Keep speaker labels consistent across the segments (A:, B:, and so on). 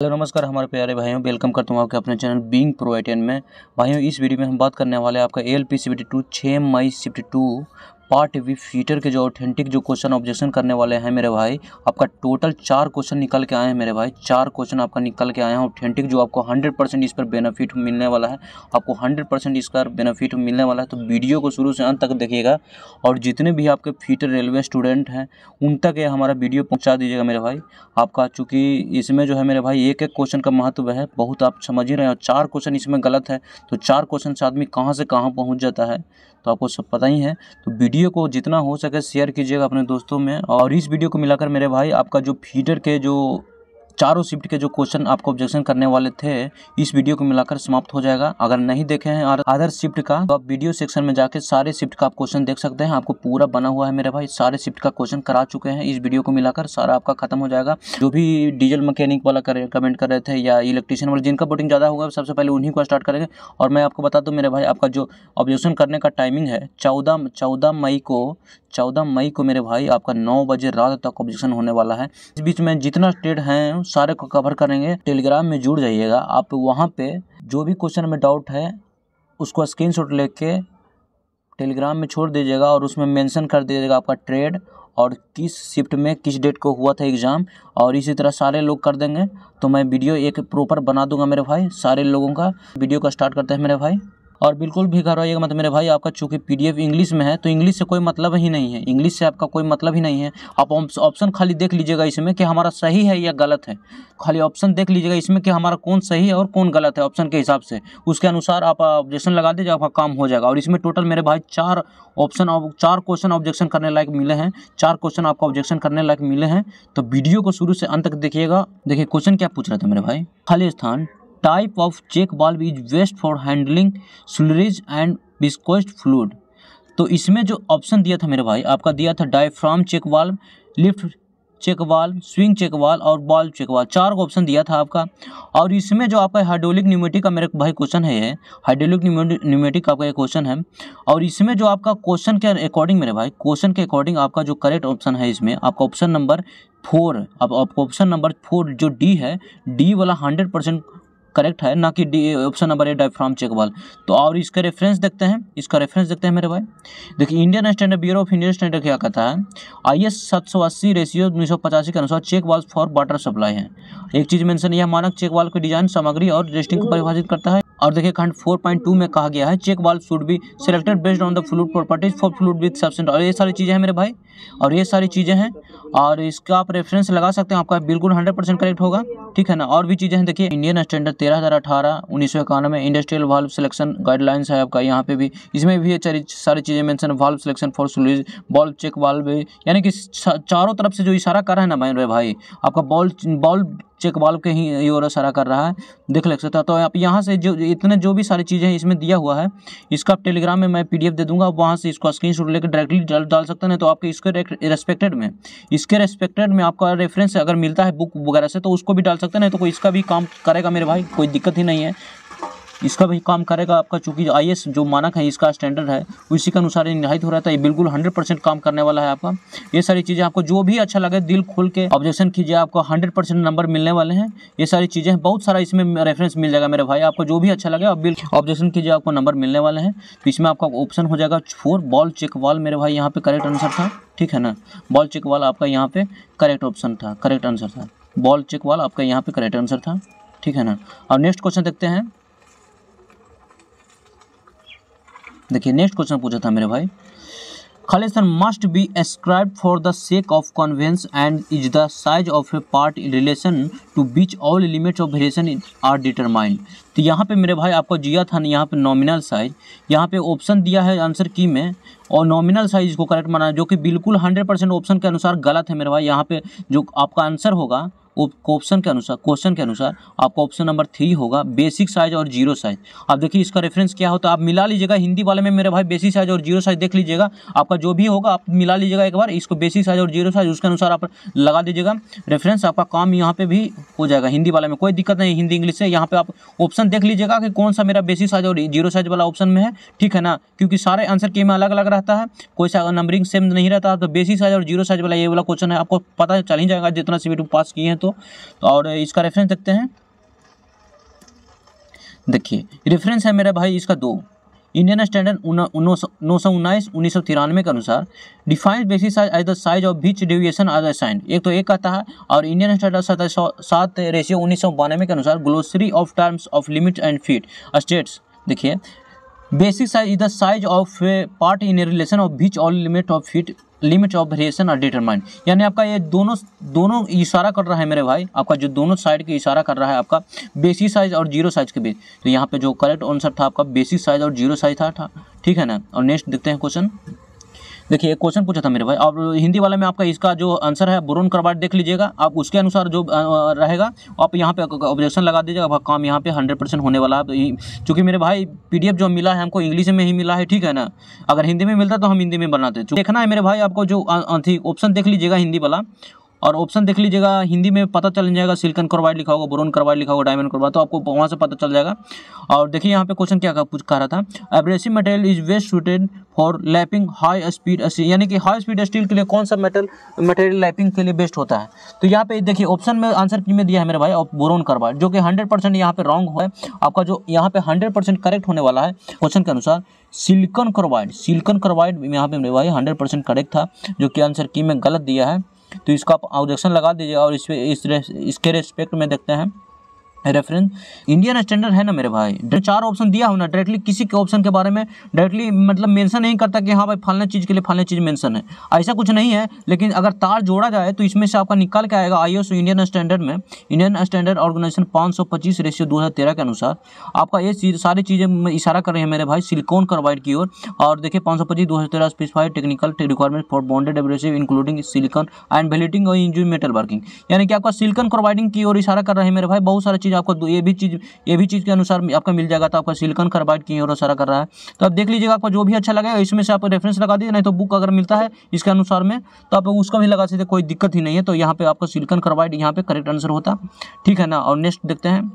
A: Hello नमस्कार हमारे प्यारे भाइयों, वेलकम करता हूँ आपके अपने चैनल बीइंग प्रो आई10 में। भाइयों, इस वीडियो में हम बात करने वाले हैं आपका ALP शिफ्ट 2 6 मई शिफ्ट 2 पार्ट वी फीटर के जो ऑथेंटिक जो क्वेश्चन ऑब्जेक्शन करने वाले हैं मेरे भाई। आपका टोटल 4 क्वेश्चन निकल के आए हैं मेरे भाई। 4 क्वेश्चन आपका निकल के आए हैं ऑथेंटिक, जो आपको 100% इस पर बेनिफिट मिलने वाला है। आपको 100% इसका बेनिफिट मिलने वाला है, तो वीडियो को शुरू से अंत तक देखिएगा। और जितने भी आपके फीटर रेलवे स्टूडेंट हैं उन तक ये हमारा वीडियो पहुँचा दीजिएगा मेरे भाई। आपका चूँकि इसमें जो है मेरे भाई एक एक क्वेश्चन का महत्व है, बहुत आप समझ ही रहे हैं। और 4 क्वेश्चन इसमें गलत है तो 4 क्वेश्चन से आदमी कहाँ से कहाँ पहुँच जाता है, तो आपको सब पता ही है। तो वीडियो को जितना हो सके शेयर कीजिएगा अपने दोस्तों में। और इस वीडियो को मिलाकर मेरे भाई आपका जो फीडर के जो चारों शिफ्ट के जो क्वेश्चन आपको ऑब्जेक्शन करने वाले थे, इस वीडियो को मिलाकर समाप्त हो जाएगा। अगर नहीं देखे हैं अदर शिफ्ट का, तो आप वीडियो सेक्शन में जाके सारे शिफ्ट का आप क्वेश्चन देख सकते हैं। आपको पूरा बना हुआ है मेरे भाई, सारे शिफ्ट का क्वेश्चन करा चुके हैं। इस वीडियो को मिलाकर सारा आपका खत्म हो जाएगा। जो भी डीजल मैकेनिक वाला कमेंट कर रहे थे या इलेक्ट्रिशियन वाले, जिनका वोटिंग ज़्यादा होगा सबसे पहले उन्हीं को स्टार्ट करेंगे। और मैं आपको बता दूं मेरे भाई, आपका जो ऑब्जेक्शन करने का टाइमिंग है 14 मई को मेरे भाई आपका 9 बजे रात तक ऑब्जेक्शन होने वाला है। इस बीच में जितना स्टेट हैं सारे को कवर करेंगे। टेलीग्राम में जुड़ जाइएगा आप, वहाँ पे जो भी क्वेश्चन में डाउट है उसको स्क्रीनशॉट लेके टेलीग्राम में छोड़ दीजिएगा और उसमें मेंशन कर दीजिएगा आपका ट्रेड और किस शिफ्ट में किस डेट को हुआ था एग्ज़ाम। और इसी तरह सारे लोग कर देंगे तो मैं वीडियो एक प्रॉपर बना दूंगा मेरे भाई सारे लोगों का। वीडियो का स्टार्ट करते हैं मेरे भाई। और बिल्कुल भी घबराइएगा मत मेरे भाई, आपका चूँकि PDF इंग्लिश में है तो इंग्लिश से कोई मतलब ही नहीं है। इंग्लिश से आपका कोई मतलब ही नहीं है। आप ऑप्शन खाली देख लीजिएगा इसमें कि हमारा सही है या गलत है। खाली ऑप्शन देख लीजिएगा इसमें कि हमारा कौन सही है और कौन गलत है। ऑप्शन के हिसाब से उसके अनुसार आप ऑब्जेक्शन लगा दीजिए, आपका काम हो जाएगा। और इसमें टोटल मेरे भाई 4 क्वेश्चन ऑब्जेक्शन करने लायक मिले हैं। 4 क्वेश्चन आपको ऑब्जेक्शन करने लायक मिले हैं। तो वीडियो को शुरू से अंत तक देखिएगा। देखिए क्वेश्चन क्या पूछ रहे थे मेरे भाई। खाली स्थान type of check valve is best for handling slurries and viscous fluid. तो इसमें जो ऑप्शन दिया था मेरे भाई, आपका दिया था diaphragm check valve, lift check valve, swing check valve और बॉल चेक वाल्व। 4 को ऑप्शन दिया था आपका। और इसमें जो आपका हाइड्रोलिक न्यूमेटिक का मेरे भाई क्वेश्चन है, ये हाइड्रोलिक न्यूमेटिक आपका एक क्वेश्चन है। और इसमें जो आपका क्वेश्चन के अकॉर्डिंग मेरे भाई, क्वेश्चन के अकॉर्डिंग आपका जो करेक्ट ऑप्शन है इसमें आपका ऑप्शन नंबर 4। अब आपको ऑप्शन नंबर 4 जो डी है, डी वाला 100% करेक्ट है, ना कि D option number 8 diaphragm check valve. तो और इसका रेफरेंस देखते हैं, मेरे भाई। देखिए Indian standard bureau of Indian standard क्या कहता है, IS 780 रेशियो 1985 के अनुसार check valve for water supply है। एक चीज मेंशन, यह मानक चेक वाल्व की डिजाइन सामग्री और रेस्टिंग को परिभाषित करता है। और देखिए खंड 4.2 में कहा गया है check valve should be selected based on the fluid properties for fluid with substance. और ये सारी चीजें हैं मेरे भाई, और ये सारी चीजें हैं और इसका आप रेफरेंस लगा सकते हैं, आपका बिल्कुल 100% करेक्ट होगा, ठीक है ना। और भी चीजें हैं, देखिए Indian standard 13/18 1991 industrial valve selection guidelines है आपका, यहाँ पे भी इसमें भी ये सारी चीजें mention. Valve selection for sluice, ball check valve, यानी कि चारों तरफ से जो इशारा कर रहा है ना मेरे भाई, आपका बॉल चेक वाल्व के ही ओर इशारा कर रहा है, देख ले सकते हो। तो आप यहाँ से जो भी सारी चीज़ें इसमें दिया हुआ है, इसका आप टेलीग्राम में मैं PDF दे दूंगा, आप वहाँ से इसको स्क्रीनशॉट लेकर डायरेक्टली डाल सकते हैं। तो आपके इसके रेस्पेक्टेड में आपका रेफरेंस अगर मिलता है बुक वगैरह से तो उसको भी डाल सकते हैं, नहीं तो कोई इसका भी काम करेगा मेरे भाई, कोई दिक्कत ही नहीं है, इसका भी काम करेगा आपका। चूंकि IS जो मानक है इसका स्टैंडर्ड है उसी के अनुसार निर्धारित हो रहा था। ये बिल्कुल 100% काम करने वाला है आपका। ये सारी चीज़ें आपको जो भी अच्छा लगे दिल खोल के ऑब्जेक्शन कीजिए, आपको 100% नंबर मिलने वाले हैं। ये सारी चीज़ें हैं, बहुत सारा इसमें रेफरेंस मिल जाएगा मेरे भाई, आपको जो भी अच्छा लगे आप ऑब्जेक्शन कीजिए, आपको नंबर मिलने वाले हैं। तो इसमें आपका ऑप्शन हो जाएगा 4 बॉल चेक वाल्व मेरे भाई, यहाँ पे करेक्ट आंसर था, ठीक है ना। बॉल चेक वाल्व आपका यहाँ पे करेक्ट ऑप्शन था, करेक्ट आंसर था। बॉल चेक वाल्व आपका यहाँ पे करेक्ट आंसर था, ठीक है ना। और नेक्स्ट क्वेश्चन देखते हैं। देखिए नेक्स्ट क्वेश्चन पूछा था मेरे भाई, खालिस्तान must be ascribed for the sake of convenience and is the size of a part in relation to which all limits of variation are determined. तो यहाँ पे मेरे भाई आपको दिया था यहाँ पे नॉमिनल साइज, यहाँ पे ऑप्शन दिया है आंसर की में, और नॉमिनल साइज को करेक्ट माना, जो कि बिल्कुल 100% ऑप्शन के अनुसार गलत है मेरे भाई। यहाँ पे जो आपका आंसर होगा क्वेश्चन के अनुसार आपका ऑप्शन नंबर 3 होगा, बेसिक साइज और जीरो साइज। आप देखिए इसका रेफरेंस क्या होता है, आप मिला लीजिएगा हिंदी वाले में मेरे भाई, बेसिक साइज और जीरो साइज देख लीजिएगा, आपका जो भी होगा आप मिला लीजिएगा एक बार इसको, बेसिक साइज और जीरो साइज उसके अनुसार आप लगा दीजिएगा रेफरेंस, आपका काम यहाँ पे भी हो जाएगा। हिंदी वाले में कोई दिक्कत नहीं, हिंदी इंग्लिश से यहाँ पे आप ऑप्शन ऑप्शन देख लीजिएगा कि कौन सा मेरा बेसिक साइज और जीरो साइज वाला ऑप्शन में है, ठीक है ना, क्योंकि सारे आंसर की में अलग अलग रहता है, कोई सा नंबरिंग सेम नहीं रहता। तो बेसिक साइज और जीरो साइज वाला ये वाला क्वेश्चन है, आपको पता चल ही जाएगा जितना CBT पास किए हैं तो। और इसका रेफरेंस देखते हैं, देखिए रेफरेंस है मेरा भाई इसका 2 इंडियन स्टैंडर्ड 919/1993 के अनुसार defined basic size as the size of which deviation are assigned, एक तो एक कहता है। और इंडियन स्टैंडर्ड 7/1992 के अनुसार glossary of terms of limit and fit states, देखिए basic size is the size of part in a relation of which all limit of variation are determined, यानी आपका ये दोनों इशारा कर रहा है मेरे भाई, आपका जो दोनों साइड के इशारा कर रहा है आपका बेसिक साइज और जीरो साइज के बीच। तो यहाँ पे जो करेक्ट आंसर था आपका बेसिक साइज और जीरो साइज था, ठीक है ना। और नेक्स्ट देखते हैं क्वेश्चन, देखिए एक क्वेश्चन पूछा था मेरे भाई, और हिंदी वाले में आपका इसका जो आंसर है बोरोन कार्बाइड देख लीजिएगा, आप उसके अनुसार जो रहेगा आप यहाँ पे ऑब्जेक्शन लगा दीजिएगा, आपका काम यहाँ पे 100% होने वाला है। तो चूँकि मेरे भाई PDF जो मिला है हमको इंग्लिश में ही मिला है, ठीक है ना, अगर हिंदी में मिलता तो हम हिंदी में बनाते। देखना है मेरे भाई आपको जो ऑप्शन देख लीजिएगा हिंदी वाला, और ऑप्शन देख लीजिएगा हिंदी में पता चल जाएगा, सिलिकॉन कार्बाइड लिखा होगा, बोरोन कार्बाइड लिखा होगा, डायमंड कार्बाइड, तो आपको वहाँ से पता चल जाएगा। और देखिए यहाँ पे क्वेश्चन क्या कह रहा था, abrasive material is best suited for lapping high speed, यानी कि हाई स्पीड स्टील के लिए कौन सा मटेरियल लैपिंग के लिए बेस्ट होता है। तो यहाँ पे देखिए ऑप्शन में आंसर में दिया है मेरे भाई बोरोन कार्बाइड, जो कि 100% यहाँ पे रॉन्ग है। आपका जो यहाँ पे 100% करेक्ट होने वाला है क्वेश्चन के अनुसार सिलिकॉन कार्बाइड यहाँ पे मेरे भाई 100% करेक्ट था, जो कि आंसर की में गलत दिया है। तो इसका आप ऑब्जेक्शन लगा दीजिए। और इसके रेस्पेक्ट में देखते हैं रेफरेंस इंडियन स्टैंडर्ड है ना मेरे भाई, 4 ऑप्शन दिया हो ना, डायरेक्टली किसी के ऑप्शन के बारे में डायरेक्टली मतलब मेंशन नहीं करता कि हाँ भाई फलाना चीज़ के लिए फलाना चीज़ मेंशन है, ऐसा कुछ नहीं है। लेकिन अगर तार जोड़ा जाए तो इसमें से आपका निकाल के आएगा ISO इंडियन स्टैंडर्ड में, इंडियन स्टैंडर्ड ऑर्गेनाइजेशन 525/2013 के अनुसार आपका ये सारी चीज़ें इशारा कर रही है मेरे भाई सिलिकॉन कार्बाइड की ओर। और देखिए 525/2013 specified technical requirement for bonded abrasive including silicon and welding और इंजन मेटल वर्किंग, यानी कि आपका सिलिकॉन कार्बाइडिंग की ओर इशारा कर रहे हैं मेरे भाई। बहुत सारी चीज़ आपको ये भी चीज़ के अनुसार आपका मिल जाएगा। तो आपका सिलिकॉन कार्बाइड की ओर इशारा कर रहा है। तो आप देख लीजिएगा आपको जो भी अच्छा लगेगा इसमें से आप रेफरेंस लगा दीजिए, नहीं तो बुक अगर मिलता है इसके अनुसार में तो आप उसका भी लगा सकते, कोई दिक्कत ही नहीं है। तो यहाँ पे आपका सिलिकॉन कार्बाइड यहाँ पे करेक्ट आंसर होता, ठीक है ना। और नेक्स्ट देखते हैं,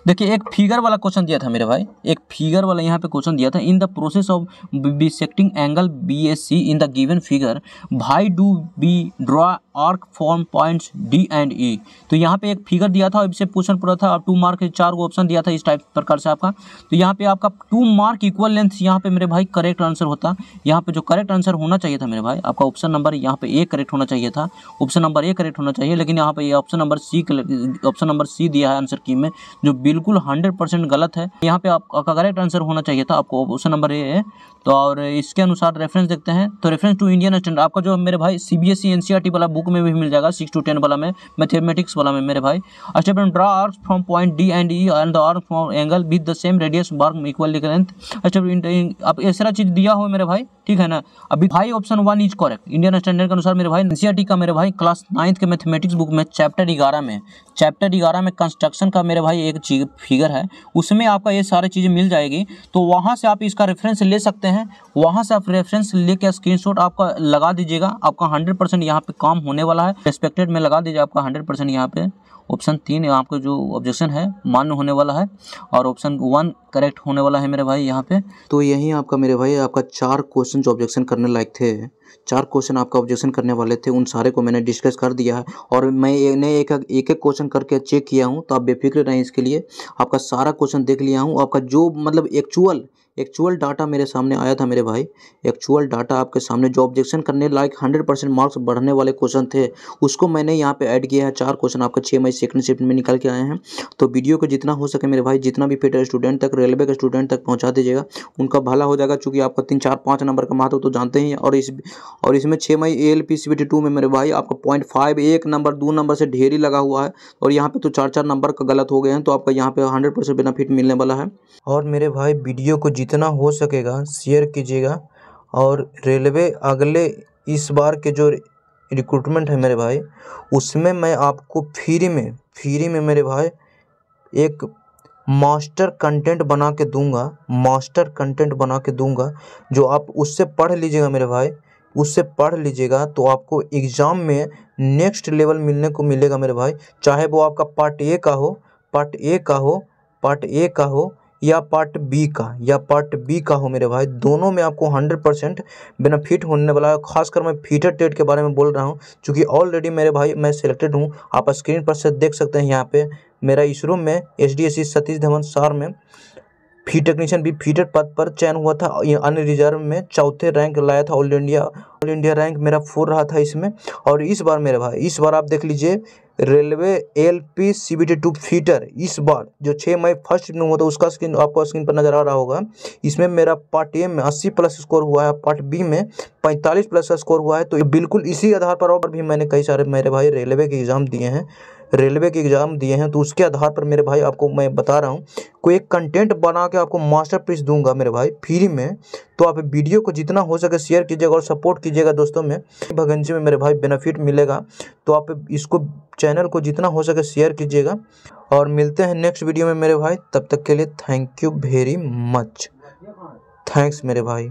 A: देखिए एक फिगर वाला क्वेश्चन दिया था मेरे भाई, एक फिगर वाला यहाँ पे क्वेश्चन दिया था, in the process of bisecting angle BSC in the given figure why do we draw arc from points D and E। तो यहाँ पे एक फिगर दिया था, इससे क्वेश्चन पूरा था, और 2 मार्क के 4 ऑप्शन दिया था इस टाइप प्रकार से आपका। तो यहाँ पे आपका 2 मार्क इक्वल लेंथ यहाँ पे मेरे भाई करेक्ट आंसर होता। यहाँ पे जो करेक्ट आंसर होना चाहिए था मेरे भाई आपका ऑप्शन नंबर यहाँ पे A करेक्ट होना चाहिए था, ऑप्शन नंबर A करेक्ट होना चाहिए, लेकिन यहाँ पे ये ऑप्शन नंबर C दिया है आंसर की में, जो बिल्कुल 100% गलत है। यहाँ पे आपका करेक्ट आंसर होना चाहिए था, आपको ऑप्शन नंबर A है। तो और इसके अनुसार रेफरेंस देखते हैं, तो रेफरेंस टू इंडियन स्टैंडर्ड आपका जो मेरे भाई CBSE NCERT वाला बुक में भी मिल जाएगा, 6 to 10 वाला में, मैथमेटिक्स वाला में मेरे भाई। Statement draw arcs from point D and E and the arc from angle with the same radius work equal length. अब ऐसा चीज दिया हो मेरे भाई, ठीक है ना। अभी भाई option 1 is correct Indian standard के अनुसार मेरे भाई। NCERT का मेरे भाई क्लास 9th के मैथमेटिक्स बुक में चैप्टर 11 में कंस्ट्रक्शन का मेरे भाई एक फिगर है, उसमें आपका ये सारी चीज़ें मिल जाएगी। तो वहाँ से आप इसका रेफरेंस ले सकते हैं, वहाँ से आप रेफरेंस लेके स्क्रीनशॉट आपका लगा दीजिएगा, आपका 100% यहाँ पे काम होने वाला है। रेस्पेक्टेड में लगा दीजिए आपका 100% यहाँ पे। ऑप्शन 3 आपका जो ऑब्जेक्शन है मान्य होने वाला है, और ऑप्शन 1 करेक्ट होने वाला है मेरे भाई यहाँ पे। तो यही आपका मेरे भाई आपका 4 क्वेश्चन जो ऑब्जेक्शन करने लायक थे, 4 क्वेश्चन आपका ऑब्जेक्शन करने वाले थे, उन सारे को मैंने डिस्कस कर दिया है। और मैं एक क्वेश्चन करके चेक किया हूँ, तो आप बेफिक्र रहें, इसके लिए आपका सारा क्वेश्चन देख लिया हूँ। आपका जो मतलब एक्चुअल डाटा मेरे सामने आया था मेरे भाई, एक्चुअल डाटा आपके सामने जो ऑब्जेक्शन करने लायक 100% मार्क्स बढ़ने वाले क्वेश्चन थे, उसको मैंने यहाँ पे ऐड किया है। 4 क्वेश्चन आपका 6 मई सेकंड शिफ्ट में निकल के आए हैं। तो वीडियो को जितना हो सके मेरे भाई, जितना भी फिटर स्टूडेंट तक, रेलवे के स्टूडेंट तक पहुँचा दीजिएगा, उनका भला हो जाएगा। चूँकि आपका 3, 4, 5 नंबर का महत्व तो जानते ही हैं। और इसमें 6 मई ALP CBT 2 में मेरे भाई आपका 0.5 1 नंबर 2 नंबर से ढेर ही लगा हुआ है, और यहाँ पे तो 4 नंबर का गलत हो गए हैं। तो आपका यहाँ पे 100% बेनिफिट मिलने वाला है। और मेरे भाई वीडियो को जितना हो सकेगा शेयर कीजिएगा। और रेलवे अगले इस बार के जो रिक्रूटमेंट है मेरे भाई, उसमें मैं आपको फ्री में मेरे भाई एक मास्टर कंटेंट बना के दूंगा, जो आप उससे पढ़ लीजिएगा मेरे भाई, उससे पढ़ लीजिएगा तो आपको एग्ज़ाम में नेक्स्ट लेवल मिलने को मिलेगा मेरे भाई। चाहे वो आपका पार्ट A का हो,
B: पार्ट ए का हो या पार्ट बी का हो मेरे भाई, दोनों में आपको 100% बेनिफिट होने वाला है। खासकर मैं फीटर टेट के बारे में बोल रहा हूँ, क्योंकि ऑलरेडी मेरे भाई मैं सिलेक्टेड हूँ। आप स्क्रीन पर से देख सकते हैं यहाँ पे मेरा इसरो में SDSC सतीश धवन सार में फीड टेक्नीशियन भी फीडर पद पर चयन हुआ था। अन्य रिजर्व में चौथे रैंक लाया था। ऑल इंडिया रैंक मेरा 4 रहा था इसमें। और इस बार मेरे भाई, इस बार आप देख लीजिए रेलवे LP CBT 2 फीटर, इस बार जो 6 मई फर्स्ट में हुआ था उसका स्क्रीन आपको स्क्रीन पर नजर आ रहा होगा। इसमें मेरा पार्ट ए में 80 प्लस स्कोर हुआ है, पार्ट बी में 45 प्लस स्कोर हुआ है। तो बिल्कुल इसी आधार पर और भी मैंने कई सारे मेरे भाई रेलवे के एग्ज़ाम दिए हैं, तो उसके आधार पर मेरे भाई आपको मैं बता रहा हूँ, कोई एक कंटेंट बना के आपको मास्टरपीस दूंगा मेरे भाई फ्री में। तो आप वीडियो को जितना हो सके शेयर कीजिएगा और सपोर्ट कीजिएगा दोस्तों में। वैकेंसी में मेरे भाई बेनिफिट मिलेगा, तो आप इसको चैनल को जितना हो सके शेयर कीजिएगा। और मिलते हैं नेक्स्ट वीडियो में मेरे भाई, तब तक के लिए thank you very much. Thanks मेरे भाई।